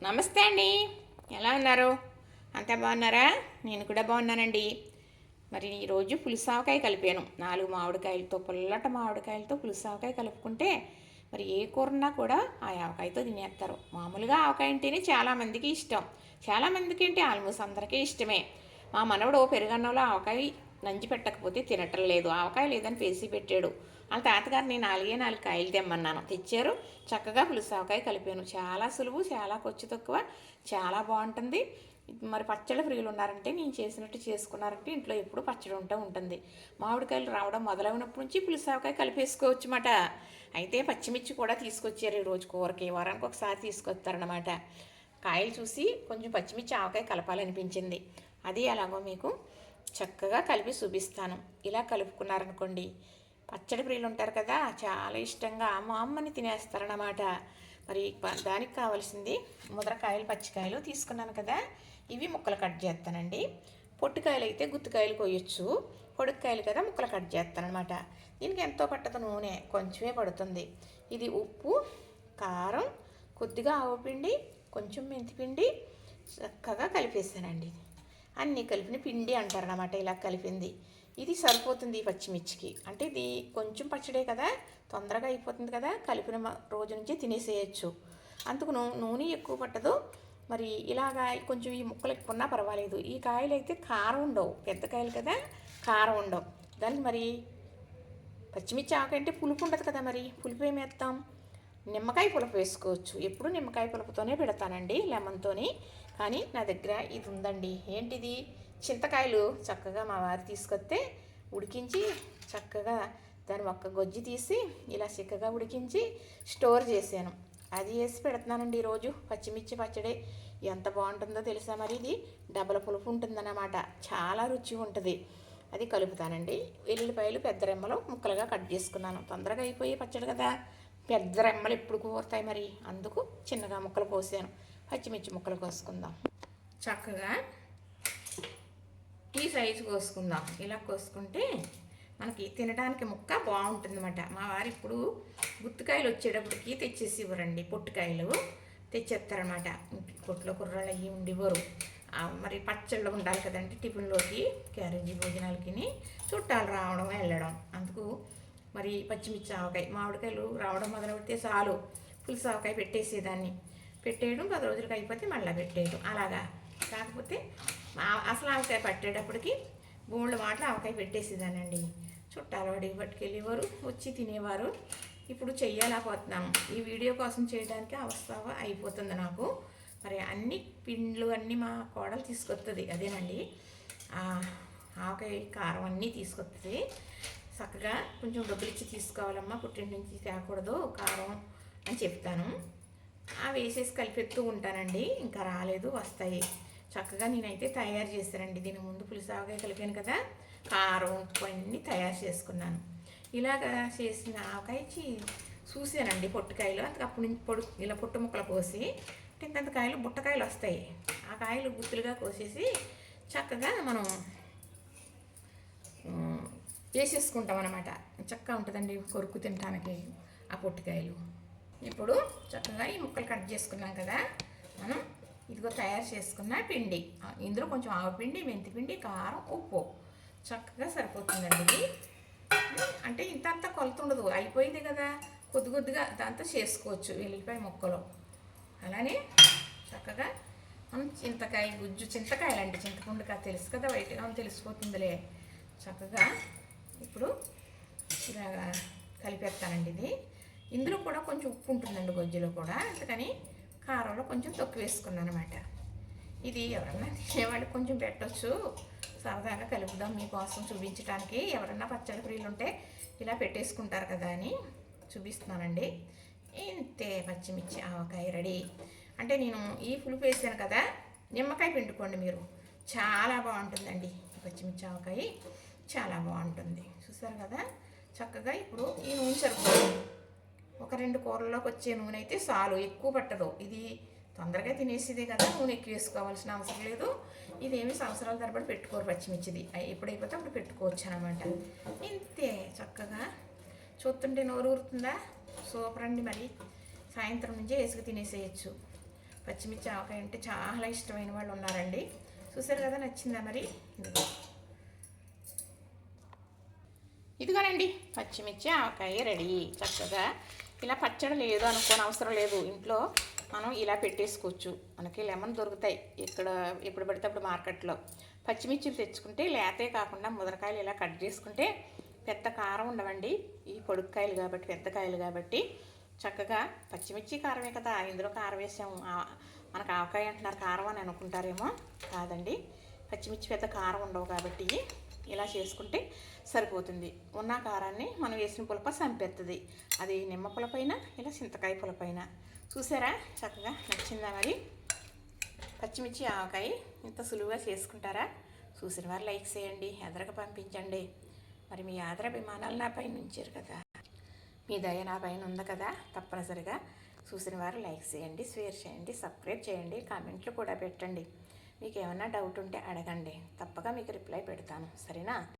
నమస్తే అండి. ఎలా ఉన్నారు? అంతా బాగున్నారా? నేను కూడా బాగున్నానండి. మరి ఈరోజు పులిసావకాయ కలిపాను. 4 మామిడికాయలతో, పుల్లటి మామిడికాయలతో పులిసావకాయ కలుపుకుంటే మరి ఏ కూరన్నా కూడా ఆ ఆవకాయతో తినేస్తారు. మామూలుగా ఆవకాయ అంటేనే చాలామందికి ఇష్టం. చాలామందికి ఏంటి ఆల్మోస్ట్ అందరికీ ఇష్టమే. మా మనవడు పెరుగన్నంలో ఆవకాయ నంచి పెట్టకపోతే తినటం లేదు. ఆవకాయ లేదని పేసి పెట్టాడు. వాళ్ళ తాతగారిని 4 కాయలు తెమ్మన్నాను. తెచ్చారు. చక్కగా పులిసావకాయ కలిపాను. చాలా సులువు, చాలా ఖర్చు తక్కువ, చాలా బాగుంటుంది. మరి పచ్చళ్ళ ఫ్రీలు ఉన్నారంటే నేను చేసినట్టు చేసుకున్నారంటే ఇంట్లో ఎప్పుడు పచ్చడి ఉంటుంది. మామిడికాయలు రావడం మొదలైనప్పటి నుంచి పులిసావకాయ కలిపేసుకోవచ్చు అన్నమాట. అయితే పచ్చిమిర్చి కూడా తీసుకొచ్చారు ఈరోజు కూరకి. వారానికి ఒకసారి తీసుకొస్తారనమాట. కాయలు చూసి కొంచెం పచ్చిమిర్చి ఆవకాయ కలపాలనిపించింది. అది ఎలాగో మీకు చక్కగా కలిపి చూపిస్తాను. ఇలా కలుపుకున్నారనుకోండి, పచ్చడి ప్రియులు ఉంటారు కదా, చాలా ఇష్టంగా మా అమ్మని తినేస్తారన్నమాట. మరి దానికి కావాల్సింది ముదరకాయలు, పచ్చికాయలు తీసుకున్నాను కదా, ఇవి ముక్కలు కట్ చేస్తానండి. పొట్టుకాయలు అయితే గుత్తికాయలు కొయ్యొచ్చు, పొడుక్కాయలు కదా ముక్కలు కట్ చేస్తానమాట. దీనికి ఎంతో పట్టదు, నూనె కొంచెమే పడుతుంది. ఇది ఉప్పు, కారం, కొద్దిగా ఆవపిండి, కొంచెం మెంతిపిండి చక్కగా కలిపేసానండి. అన్నీ కలిపిన పిండి అంటారనమాట ఇలా కలిపింది. ఇది సరిపోతుంది ఈ పచ్చిమిర్చికి. అంటే ఇది కొంచెం పచ్చడే కదా, తొందరగా అయిపోతుంది కదా, కలిపిన రోజు నుంచే తినేసేయచ్చు. అందుకు నూనె ఎక్కువ పట్టదు. మరి ఇలాగా కొంచెం ఈ ముక్కలు ఎక్కువ ఉన్నా పర్వాలేదు. ఈ కాయలు అయితే కారం ఉండవు, పెద్ద కాయలు కదా, కారం ఉండవు. దాన్ని మరి పచ్చిమిర్చి ఆకంటే పులుపు ఉండదు కదా, మరి పులుపు ఏమి వేస్తాం? నిమ్మకాయ పులుపు వేసుకోవచ్చు. ఎప్పుడు నిమ్మకాయ పులుపుతోనే పెడతానండి, లెమన్తోని. కానీ నా దగ్గర ఇది ఉందండి. ఏంటిది? చింతకాయలు చక్కగా మా వారు తీసుకొస్తే ఉడికించి చక్కగా దాని ఒక్క గొజ్జి తీసి ఇలా చిక్కగా ఉడికించి స్టోర్ చేశాను. అది వేసి పెడుతున్నానండి ఈరోజు. పచ్చిమిర్చి పచ్చడి ఎంత బాగుంటుందో తెలుసా? మరి ఇది డబల పులుపు ఉంటుందన్నమాట, చాలా రుచి ఉంటుంది. అది కలుపుతానండి. వెల్లుల్లిపాయలు పెద్ద రెమ్మలు ముక్కలుగా కట్ చేసుకున్నాను. తొందరగా అయిపోయి పచ్చడి కదా, పెద్ద రెమ్మలు ఎప్పుడు కోరుతాయి, మరి అందుకు చిన్నగా ముక్కలు కోసాను. పచ్చిమిర్చి ముక్కలు కోసుకుందాం. చక్కగా ఈ సైజు కోసుకుందాం. ఇలా కోసుకుంటే మనకి తినడానికి ముక్క బాగుంటుంది అన్నమాట. మా వారు ఇప్పుడు గుత్తికాయలు వచ్చేటప్పటికి తెచ్చేసి ఇవ్వరండి, పొట్టుకాయలు తెచ్చేస్తారనమాట. పొట్టులో కుర్రాళ్ళు అయ్యి ఉండివ్వరు. మరి పచ్చళ్ళు ఉండాలి కదండి టిఫిన్లోకి, క్యారేజీ భోజనాలకి చుట్టాలు రావడం వెళ్ళడం. అందుకు మరి పచ్చిమిర్చి ఆవకాయ, మామిడికాయలు రావడం మొదలుపెడితే చాలు పులుసు ఆవకాయ పెట్టేసేదాన్ని. పెట్టేయడం 10 రోజులకి అయిపోతే మళ్ళీ పెట్టేయడం అలాగా. కాకపోతే అసలు ఆవకాయ పట్టేటప్పటికి బోళ్ళ మాటలు ఆవకాయ పెట్టేసేదానండి. చుట్టాలు వాడికి పట్టుకెళ్ళేవారు, వచ్చి తినేవారు. ఇప్పుడు చెయ్యలేకపోతున్నాము. ఈ వీడియో కోసం చేయడానికి అవస్థ అయిపోతుంది నాకు. మరి అన్ని పిండ్లు అన్నీ మా కోడలు తీసుకొస్తుంది. అదేనండి, ఆవకాయ కారం అన్నీ తీసుకొస్తుంది. చక్కగా కొంచెం డబ్బులు ఇచ్చి తీసుకోవాలమ్మా, పుట్టింటి నుంచి తేకూడదు కారం అని చెప్తాను. వేసేసి కలిపెత్తూ ఉంటానండి. ఇంకా రాలేదు, వస్తాయి. చక్కగా నేనైతే తయారు చేశానండి. దీని ముందు పులిసావకాయ కలిపాను కదా, కారం ఉప్పు అన్నీ తయారు చేసుకున్నాను. ఇలాగా చేసిన ఆవకాయ చూసానండి పొట్టుకాయలు. అందుకు అప్పుడు నుంచి ఇలా పొట్టు ముక్కలు కోసి, ఇంతంత కాయలు బుట్టకాయలు వస్తాయి. ఆ కాయలు గుత్తులుగా కోసేసి చక్కగా మనం వేసేసుకుంటాం అన్నమాట. చక్కగా ఉంటుందండి కొరుకు తినడానికి ఆ పొట్టుకాయలు. ఇప్పుడు చక్కగా ఈ ముక్కలు కట్ చేసుకున్నాం కదా, మనం ఇదిగో తయారు చేసుకున్న పిండి. ఇందులో కొంచెం ఆవపిండి, మెంతిపిండి, కారం, ఉప్పు చక్కగా సరిపోతుందండి. ఇది అంటే ఇంత కొలత ఉండదు, అయిపోయింది కదా, కొద్దిగా దాంతో చేసుకోవచ్చు వెల్లిపాయ ముక్కలు. అలానే చక్కగా మనం చింతకాయ గుజ్జు, చింతకాయలండి, చింతపండుగా తెలుసు కదా, వైట్గా తెలిసిపోతుందిలే. చక్కగా ఇప్పుడు ఇలాగా కలిపేస్తానండి. ఇది ఇందులో కూడా కొంచెం ఉప్పు ఉంటుందండి, గొజ్జులో కూడా. అందుకని కారంలో కొంచెం తక్కువ వేసుకున్నాను అనమాట. ఇది ఎవరన్నా తినేవాళ్ళకి కొంచెం పెట్టవచ్చు, సరదాగా కలుపుదాం మీకోసం చూపించడానికి. ఎవరన్నా పచ్చడి ప్రియులు ఉంటే ఇలా పెట్టేసుకుంటారు కదా అని చూపిస్తున్నానండి. ఇంతే, పచ్చిమిర్చి ఆవకాయ రెడీ. అంటే నేను ఈ పులుపు వేసాను కదా, నిమ్మకాయ పిండుకోండి మీరు, చాలా బాగుంటుందండి. పచ్చిమిర్చి ఆవకాయ చాలా బాగుంటుంది. చూసారు కదా, చక్కగా ఇప్పుడు ఈ నూనె సరిపోతుంది. ఒక 2 కూరల్లోకి వచ్చే నూనె అయితే చాలు, ఎక్కువ పట్టదు. ఇది తొందరగా తినేసేదే కదా, నూనె ఎక్కువ వేసుకోవాల్సిన అవసరం లేదు. ఇదేమి సంవత్సరాల తరబడి పెట్టుకోరు పచ్చిమిర్చిది, ఎప్పుడైపోతే అప్పుడు పెట్టుకోవచ్చు అనమాట. ఇంతే, చక్కగా చూస్తుంటే నోరు ఊరుతుందా? సూపర్ అండి. మరి సాయంత్రం నుంచే వేసుకు తినేసేయచ్చు. పచ్చిమిర్చి ఆవకాయ అంటే చాలా ఇష్టమైన వాళ్ళు ఉన్నారండి. చూసారు కదా, నచ్చిందా మరి? ఇదిగోనండి, పచ్చిమిర్చి ఆవకాయ రెడీ. చక్కగా ఇలా పచ్చడి లేదు అనుకోని అవసరం లేదు, ఇంట్లో మనం ఇలా పెట్టేసుకోవచ్చు. మనకి లెమన్ దొరుకుతాయి ఇక్కడ ఎప్పుడు పడితే అప్పుడు మార్కెట్లో. పచ్చిమిర్చిలు తెచ్చుకుంటే లేతే కాకుండా ముదరకాయలు ఇలా కట్ చేసుకుంటే పెద్ద కారం ఉండవండి. ఈ పొడుక్కాయలు కాబట్టి, పెద్ద కాయలు కాబట్టి చక్కగా పచ్చిమిర్చి కారమే కదా, ఇందులో కారం వేసాము. మనకు ఆవకాయ అంటున్నారు కారం అని అనుకుంటారేమో, కాదండి. పచ్చిమిర్చి పెద్ద కారం ఉండవు కాబట్టి ఇలా చేసుకుంటే సరిపోతుంది. ఉన్న కారాన్ని మనం వేసిన పులప చంపేస్తుంది. అది నిమ్మ పులపైన ఇలా చింతకాయ పులపైన. చూసారా చక్కగా, నచ్చిందా మరి? పచ్చిమిర్చి ఆవకాయ ఇంత సులువుగా చేసుకుంటారా? చూసిన వారు లైక్ చేయండి, ఎదరకు పంపించండి. మరి మీ ఆదరాభిమానాలు నా పైన ఉంచారు కదా, మీ దయ నా పైన ఉంది కదా, తప్పనిసరిగా చూసిన వారు లైక్ చేయండి, షేర్ చేయండి, సబ్స్క్రైబ్ చేయండి, కామెంట్లు కూడా పెట్టండి. మీకు ఏమన్నా డౌట్ ఉంటే అడగండి, తప్పగా మీకు రిప్లై పెడతాను, సరేనా?